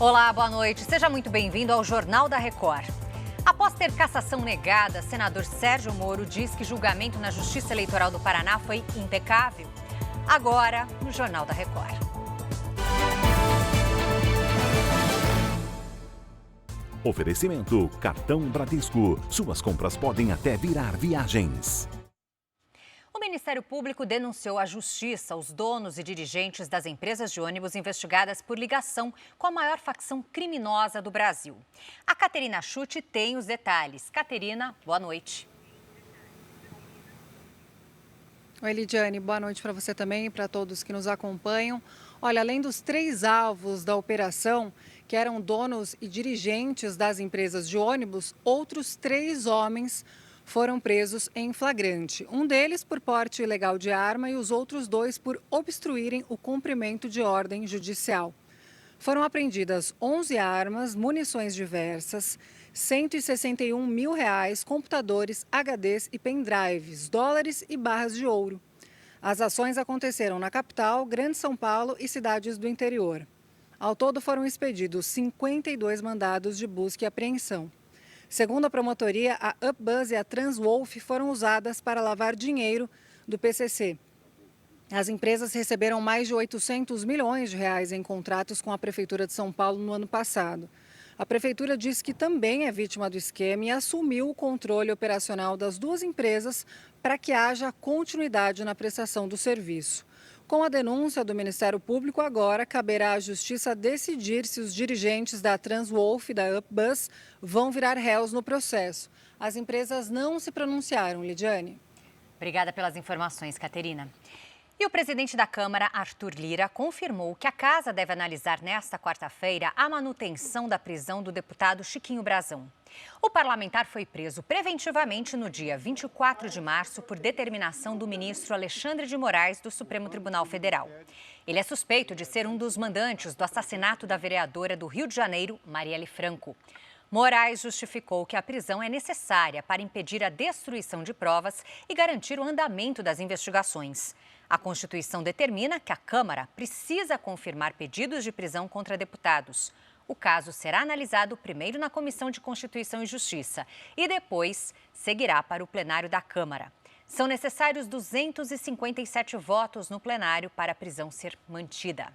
Olá, boa noite. Seja muito bem-vindo ao Jornal da Record. Após ter cassação negada, senador Sérgio Moro diz que julgamento na Justiça Eleitoral do Paraná foi impecável. Agora, no Jornal da Record. Oferecimento Cartão Bradesco. Suas compras podem até virar viagens. O Ministério Público denunciou à Justiça os donos e dirigentes das empresas de ônibus investigadas por ligação com a maior facção criminosa do Brasil. A Caterina Schutte tem os detalhes. Caterina, boa noite. Oi, Lidiane, boa noite para você também e para todos que nos acompanham. Olha, além dos 3 alvos da operação, que eram donos e dirigentes das empresas de ônibus, outros 3 homens foram presos em flagrante. Um deles por porte ilegal de arma e os outros 2 por obstruírem o cumprimento de ordem judicial. Foram apreendidas 11 armas, munições diversas, R$161 mil, computadores, HDs e pendrives, dólares e barras de ouro. As ações aconteceram na capital, Grande São Paulo e cidades do interior. Ao todo foram expedidos 52 mandados de busca e apreensão. Segundo a promotoria, a UpBus e a Transwolf foram usadas para lavar dinheiro do PCC. As empresas receberam mais de R$800 milhões em contratos com a Prefeitura de São Paulo no ano passado. A Prefeitura disse que também é vítima do esquema e assumiu o controle operacional das 2 empresas para que haja continuidade na prestação do serviço. Com a denúncia do Ministério Público, agora caberá à Justiça decidir se os dirigentes da Transwolf e da UpBus vão virar réus no processo. As empresas não se pronunciaram, Lidiane. Obrigada pelas informações, Caterina. E o presidente da Câmara, Arthur Lira, confirmou que a casa deve analisar nesta quarta-feira a manutenção da prisão do deputado Chiquinho Brazão. O parlamentar foi preso preventivamente no dia 24 de março por determinação do ministro Alexandre de Moraes do Supremo Tribunal Federal. Ele é suspeito de ser um dos mandantes do assassinato da vereadora do Rio de Janeiro, Marielle Franco. Moraes justificou que a prisão é necessária para impedir a destruição de provas e garantir o andamento das investigações. A Constituição determina que a Câmara precisa confirmar pedidos de prisão contra deputados. O caso será analisado primeiro na Comissão de Constituição e Justiça e depois seguirá para o plenário da Câmara. São necessários 257 votos no plenário para a prisão ser mantida.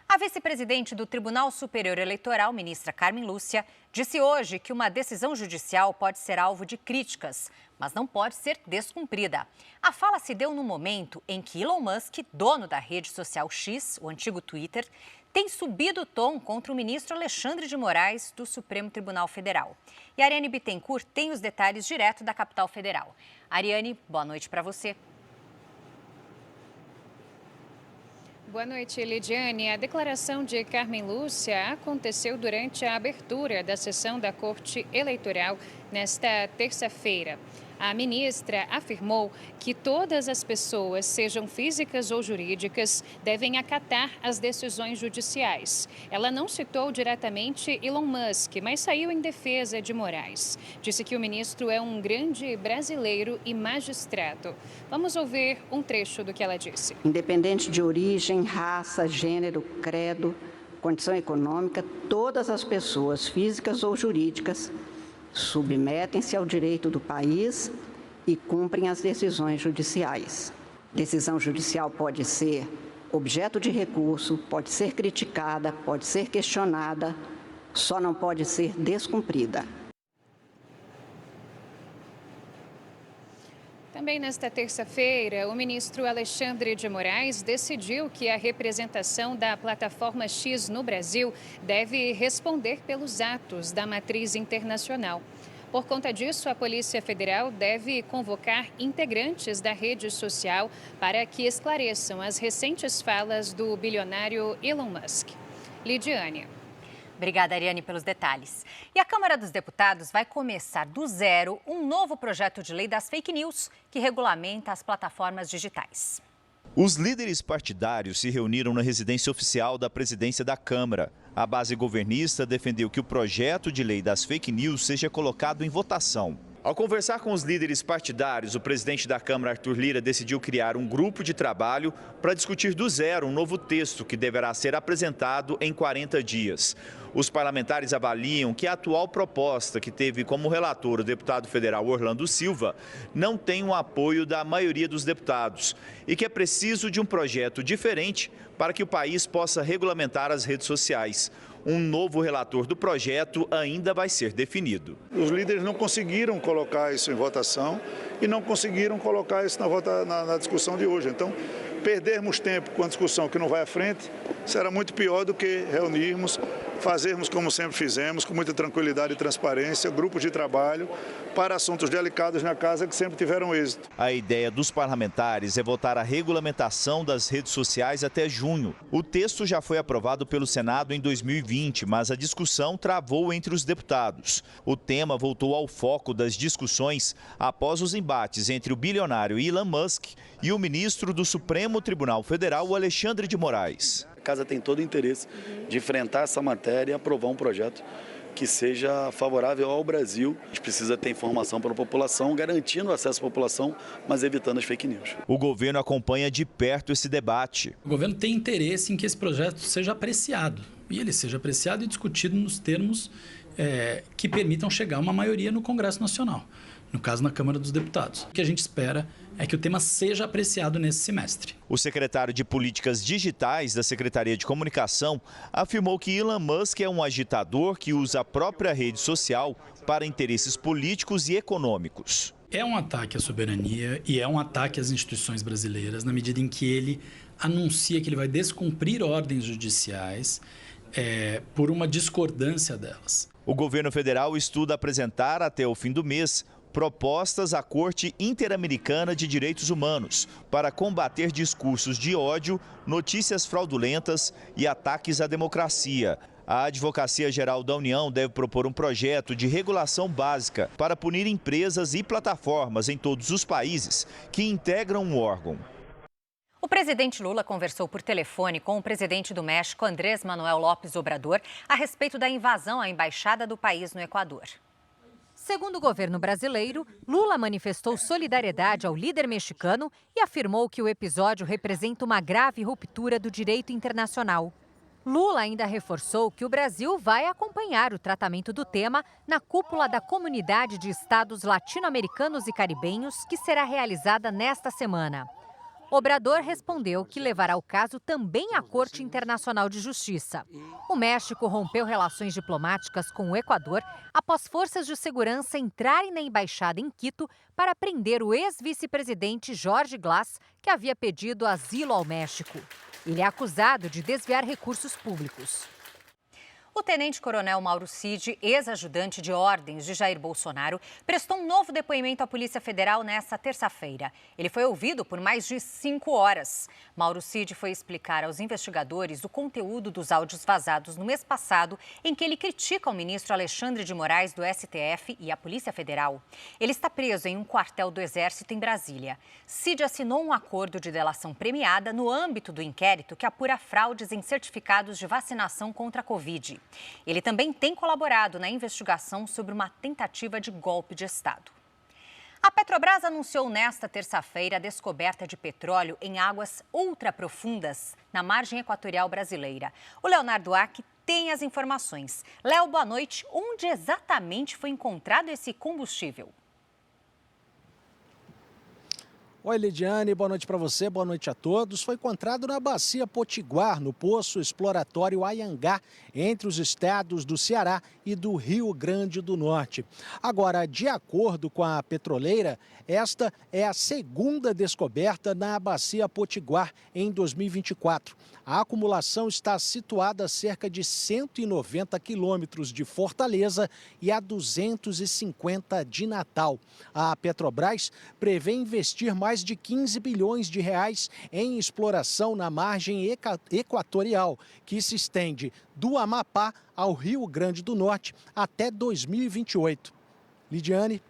A vice-presidente do Tribunal Superior Eleitoral, ministra Carmen Lúcia, disse hoje que uma decisão judicial pode ser alvo de críticas, mas não pode ser descumprida. A fala se deu no momento em que Elon Musk, dono da rede social X, o antigo Twitter, tem subido o tom contra o ministro Alexandre de Moraes do Supremo Tribunal Federal. E a Ariane Bittencourt tem os detalhes direto da capital federal. Ariane, boa noite para você. Boa noite, Lidiane. A declaração de Carmen Lúcia aconteceu durante a abertura da sessão da Corte Eleitoral nesta terça-feira. A ministra afirmou que todas as pessoas, sejam físicas ou jurídicas, devem acatar as decisões judiciais. Ela não citou diretamente Elon Musk, mas saiu em defesa de Moraes. Disse que o ministro é um grande brasileiro e magistrado. Vamos ouvir um trecho do que ela disse. Independente de origem, raça, gênero, credo, condição econômica, todas as pessoas, físicas ou jurídicas, submetem-se ao direito do país e cumprem as decisões judiciais. Decisão judicial pode ser objeto de recurso, pode ser criticada, pode ser questionada, só não pode ser descumprida. Também nesta terça-feira, o ministro Alexandre de Moraes decidiu que a representação da plataforma X no Brasil deve responder pelos atos da matriz internacional. Por conta disso, a Polícia Federal deve convocar integrantes da rede social para que esclareçam as recentes falas do bilionário Elon Musk. Lidiane. Obrigada, Ariane, pelos detalhes. E a Câmara dos Deputados vai começar do zero um novo projeto de lei das fake news que regulamenta as plataformas digitais. Os líderes partidários se reuniram na residência oficial da presidência da Câmara. A base governista defendeu que o projeto de lei das fake news seja colocado em votação. Ao conversar com os líderes partidários, o presidente da Câmara, Arthur Lira, decidiu criar um grupo de trabalho para discutir do zero um novo texto que deverá ser apresentado em 40 dias. Os parlamentares avaliam que a atual proposta, que teve como relator o deputado federal Orlando Silva, não tem o apoio da maioria dos deputados e que é preciso de um projeto diferente para que o país possa regulamentar as redes sociais. Um novo relator do projeto ainda vai ser definido. Os líderes não conseguiram colocar isso em votação e não conseguiram colocar isso na discussão de hoje. Então, perdermos tempo com a discussão que não vai à frente será muito pior do que reunirmos, fazermos como sempre fizemos, com muita tranquilidade e transparência, grupos de trabalho para assuntos delicados na casa que sempre tiveram êxito. A ideia dos parlamentares é votar a regulamentação das redes sociais até junho. O texto já foi aprovado pelo Senado em 2020, mas a discussão travou entre os deputados. O tema voltou ao foco das discussões após os embates entre o bilionário Elon Musk e o ministro do Supremo Tribunal Federal, o Alexandre de Moraes. A casa tem todo o interesse de enfrentar essa matéria e aprovar um projeto que seja favorável ao Brasil. A gente precisa ter informação para a população, garantindo o acesso à população, mas evitando as fake news. O governo acompanha de perto esse debate. O governo tem interesse em que esse projeto seja apreciado. E ele seja apreciado e discutido nos termos que permitam chegar a uma maioria no Congresso Nacional. No caso, na Câmara dos Deputados. O que a gente espera é que o tema seja apreciado nesse semestre. O secretário de Políticas Digitais da Secretaria de Comunicação afirmou que Elon Musk é um agitador que usa a própria rede social para interesses políticos e econômicos. É um ataque à soberania e é um ataque às instituições brasileiras, na medida em que ele anuncia que ele vai descumprir ordens judiciais por uma discordância delas. O governo federal estuda apresentar até o fim do mês propostas à Corte Interamericana de Direitos Humanos para combater discursos de ódio, notícias fraudulentas e ataques à democracia. A Advocacia Geral da União deve propor um projeto de regulação básica para punir empresas e plataformas em todos os países que integram um órgão. O presidente Lula conversou por telefone com o presidente do México, Andrés Manuel López Obrador, a respeito da invasão à embaixada do país no Equador. Segundo o governo brasileiro, Lula manifestou solidariedade ao líder mexicano e afirmou que o episódio representa uma grave ruptura do direito internacional. Lula ainda reforçou que o Brasil vai acompanhar o tratamento do tema na cúpula da Comunidade de Estados Latino-Americanos e Caribenhos, que será realizada nesta semana. Obrador respondeu que levará o caso também à Corte Internacional de Justiça. O México rompeu relações diplomáticas com o Equador após forças de segurança entrarem na embaixada em Quito para prender o ex-vice-presidente Jorge Glass, que havia pedido asilo ao México. Ele é acusado de desviar recursos públicos. O tenente-coronel Mauro Cid, ex-ajudante de ordens de Jair Bolsonaro, prestou um novo depoimento à Polícia Federal nesta terça-feira. Ele foi ouvido por mais de 5 horas. Mauro Cid foi explicar aos investigadores o conteúdo dos áudios vazados no mês passado, em que ele critica o ministro Alexandre de Moraes do STF e a Polícia Federal. Ele está preso em um quartel do Exército em Brasília. Cid assinou um acordo de delação premiada no âmbito do inquérito que apura fraudes em certificados de vacinação contra a Covid. Ele também tem colaborado na investigação sobre uma tentativa de golpe de Estado. A Petrobras anunciou nesta terça-feira a descoberta de petróleo em águas ultraprofundas na margem equatorial brasileira. O Leonardo Ack tem as informações. Léo, boa noite. Onde exatamente foi encontrado esse combustível? Oi, Lidiane, boa noite para você, boa noite a todos. Foi encontrado na Bacia Potiguar, no Poço Exploratório Anhangá, entre os estados do Ceará e do Rio Grande do Norte. Agora, de acordo com a petroleira, esta é a segunda descoberta na Bacia Potiguar em 2024. A acumulação está situada a cerca de 190 quilômetros de Fortaleza e a 250 de Natal. A Petrobras prevê investir mais de 15 bilhões de reais em exploração na margem equatorial, que se estende do Amapá ao Rio Grande do Norte até 2028. Lidiane.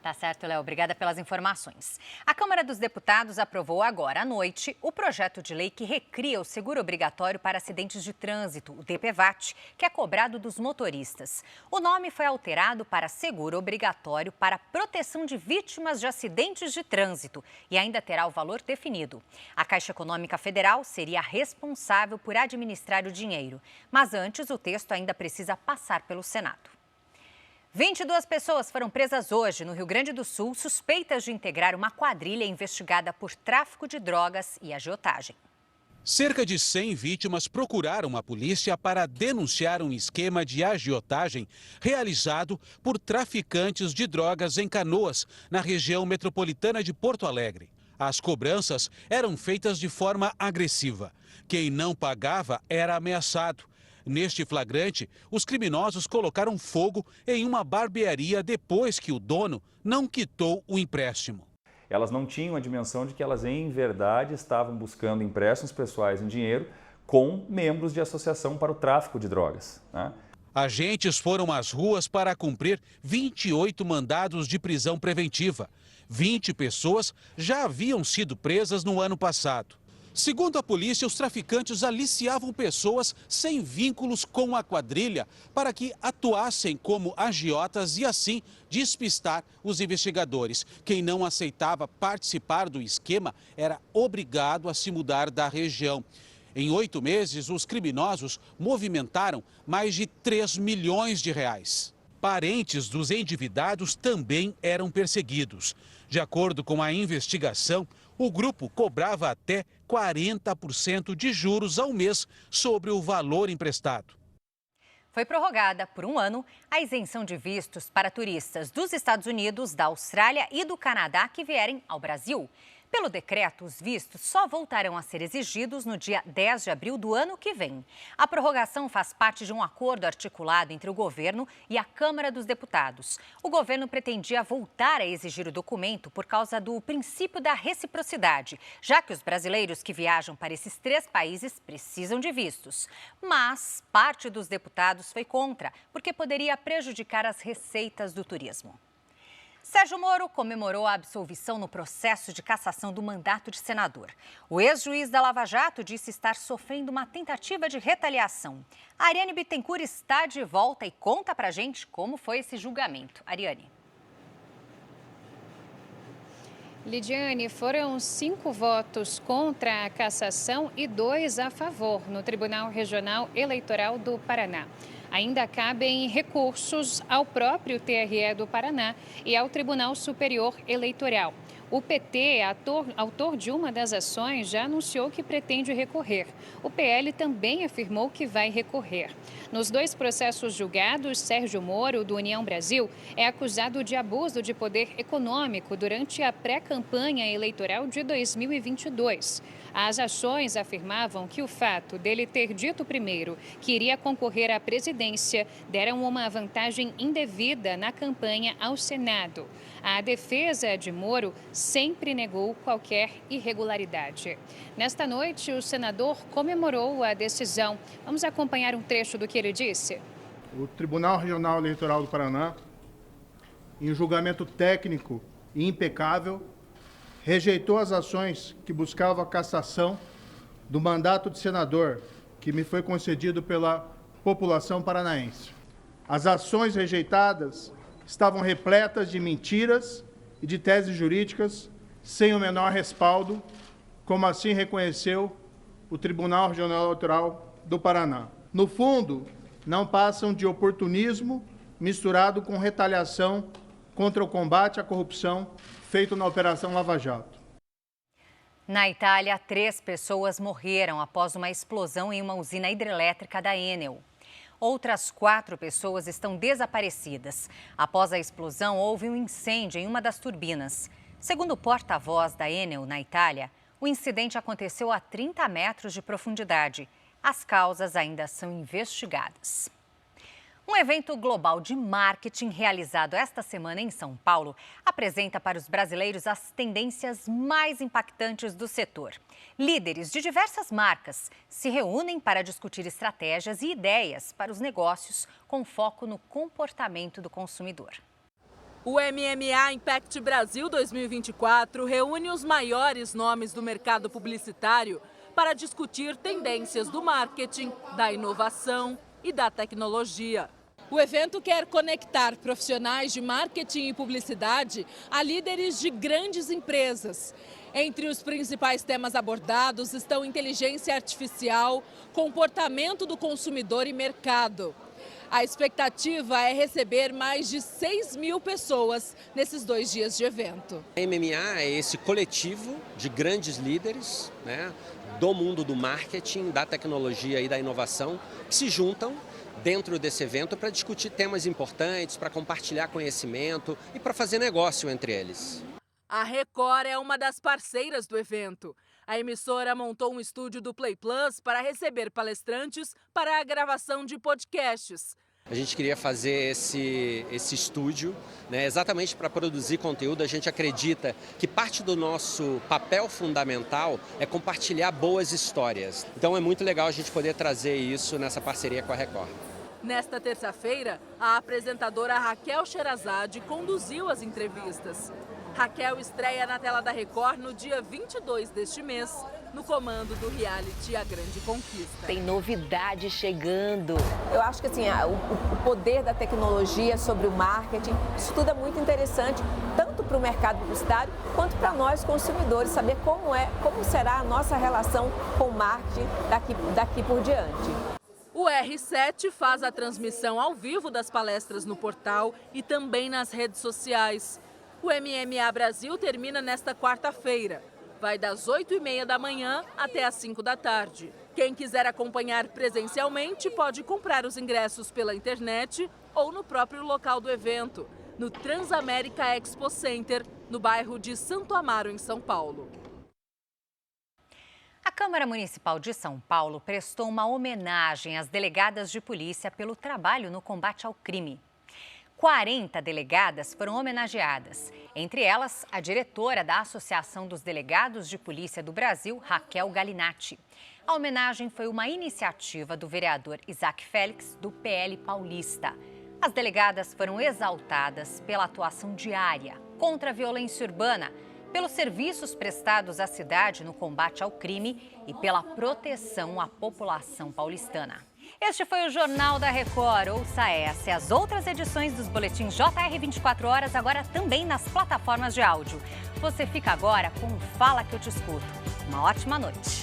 Tá certo, Léo. Obrigada pelas informações. A Câmara dos Deputados aprovou agora à noite o projeto de lei que recria o seguro obrigatório para acidentes de trânsito, o DPVAT, que é cobrado dos motoristas. O nome foi alterado para Seguro Obrigatório para Proteção de Vítimas de Acidentes de Trânsito e ainda terá o valor definido. A Caixa Econômica Federal seria responsável por administrar o dinheiro. Mas antes, o texto ainda precisa passar pelo Senado. 22 pessoas foram presas hoje no Rio Grande do Sul, suspeitas de integrar uma quadrilha investigada por tráfico de drogas e agiotagem. Cerca de 100 vítimas procuraram a polícia para denunciar um esquema de agiotagem realizado por traficantes de drogas em Canoas, na região metropolitana de Porto Alegre. As cobranças eram feitas de forma agressiva. Quem não pagava era ameaçado. Neste flagrante, os criminosos colocaram fogo em uma barbearia depois que o dono não quitou o empréstimo. Elas não tinham a dimensão de que elas, em verdade, estavam buscando empréstimos pessoais em dinheiro com membros de associação para o tráfico de drogas, né? Agentes foram às ruas para cumprir 28 mandados de prisão preventiva. 20 pessoas já haviam sido presas no ano passado. Segundo a polícia, os traficantes aliciavam pessoas sem vínculos com a quadrilha para que atuassem como agiotas e assim despistar os investigadores. Quem não aceitava participar do esquema era obrigado a se mudar da região. Em 8 meses, os criminosos movimentaram mais de 3 milhões de reais. Parentes dos endividados também eram perseguidos. De acordo com a investigação, o grupo cobrava até 40% de juros ao mês sobre o valor emprestado. Foi prorrogada por 1 ano a isenção de vistos para turistas dos Estados Unidos, da Austrália e do Canadá que vierem ao Brasil. Pelo decreto, os vistos só voltarão a ser exigidos no dia 10 de abril do ano que vem. A prorrogação faz parte de um acordo articulado entre o governo e a Câmara dos Deputados. O governo pretendia voltar a exigir o documento por causa do princípio da reciprocidade, já que os brasileiros que viajam para esses 3 países precisam de vistos. Mas parte dos deputados foi contra, porque poderia prejudicar as receitas do turismo. Sérgio Moro comemorou a absolvição no processo de cassação do mandato de senador. O ex-juiz da Lava Jato disse estar sofrendo uma tentativa de retaliação. A Ariane Bittencourt está de volta e conta pra gente como foi esse julgamento. Ariane. Lidiane, foram 5 votos contra a cassação e 2 a favor no Tribunal Regional Eleitoral do Paraná. Ainda cabem recursos ao próprio TRE do Paraná e ao Tribunal Superior Eleitoral. O PT, autor de uma das ações, já anunciou que pretende recorrer. O PL também afirmou que vai recorrer. Nos 2 processos julgados, Sérgio Moro, do União Brasil, é acusado de abuso de poder econômico durante a pré-campanha eleitoral de 2022. As ações afirmavam que o fato dele ter dito primeiro que iria concorrer à presidência deram uma vantagem indevida na campanha ao Senado. A defesa de Moro sempre negou qualquer irregularidade. Nesta noite, o senador comemorou a decisão. Vamos acompanhar um trecho do que ele disse. O Tribunal Regional Eleitoral do Paraná, em um julgamento técnico e impecável, rejeitou as ações que buscavam a cassação do mandato de senador que me foi concedido pela população paranaense. As ações rejeitadas estavam repletas de mentiras e de teses jurídicas sem o menor respaldo, como assim reconheceu o Tribunal Regional Eleitoral do Paraná. No fundo, não passam de oportunismo misturado com retaliação contra o combate à corrupção feito na Operação Lava Jato. Na Itália, 3 pessoas morreram após uma explosão em uma usina hidrelétrica da Enel. Outras 4 pessoas estão desaparecidas. Após a explosão, houve um incêndio em uma das turbinas. Segundo o porta-voz da Enel na Itália, o incidente aconteceu a 30 metros de profundidade. As causas ainda são investigadas. Um evento global de marketing realizado esta semana em São Paulo apresenta para os brasileiros as tendências mais impactantes do setor. Líderes de diversas marcas se reúnem para discutir estratégias e ideias para os negócios com foco no comportamento do consumidor. O MMA Impact Brasil 2024 reúne os maiores nomes do mercado publicitário para discutir tendências do marketing, da inovação e da tecnologia. O evento quer conectar profissionais de marketing e publicidade a líderes de grandes empresas. Entre os principais temas abordados estão inteligência artificial, comportamento do consumidor e mercado. A expectativa é receber mais de 6.000 pessoas nesses 2 dias de evento. A MMA é esse coletivo de grandes líderes, do mundo do marketing, da tecnologia e da inovação, que se juntam dentro desse evento para discutir temas importantes, para compartilhar conhecimento e para fazer negócio entre eles. A Record é uma das parceiras do evento. A emissora montou um estúdio do Play Plus para receber palestrantes para a gravação de podcasts. A gente queria fazer esse estúdio, exatamente para produzir conteúdo. A gente acredita que parte do nosso papel fundamental é compartilhar boas histórias. Então é muito legal a gente poder trazer isso nessa parceria com a Record. Nesta terça-feira, a apresentadora Raquel Sherazade conduziu as entrevistas. Raquel estreia na tela da Record no dia 22 deste mês, no comando do reality A Grande Conquista. Tem novidade chegando. Eu acho que assim, o poder da tecnologia sobre o marketing, isso tudo é muito interessante, tanto para o mercado publicitário quanto para nós consumidores, saber como será a nossa relação com o marketing daqui por diante. O R7 faz a transmissão ao vivo das palestras no portal e também nas redes sociais. O MMA Brasil termina nesta quarta-feira. Vai das 8h30 da manhã até às 5 da tarde. Quem quiser acompanhar presencialmente pode comprar os ingressos pela internet ou no próprio local do evento, no Transamérica Expo Center, no bairro de Santo Amaro, em São Paulo. A Câmara Municipal de São Paulo prestou uma homenagem às delegadas de polícia pelo trabalho no combate ao crime. 40 delegadas foram homenageadas, entre elas a diretora da Associação dos Delegados de Polícia do Brasil, Raquel Galinatti. A homenagem foi uma iniciativa do vereador Isaac Félix, do PL paulista. As delegadas foram exaltadas pela atuação diária contra a violência urbana, pelos serviços prestados à cidade no combate ao crime e pela proteção à população paulistana. Este foi o Jornal da Record. Ouça essa e as outras edições dos boletins JR 24 horas, agora também nas plataformas de áudio. Você fica agora com o Fala Que Eu Te Escuto. Uma ótima noite.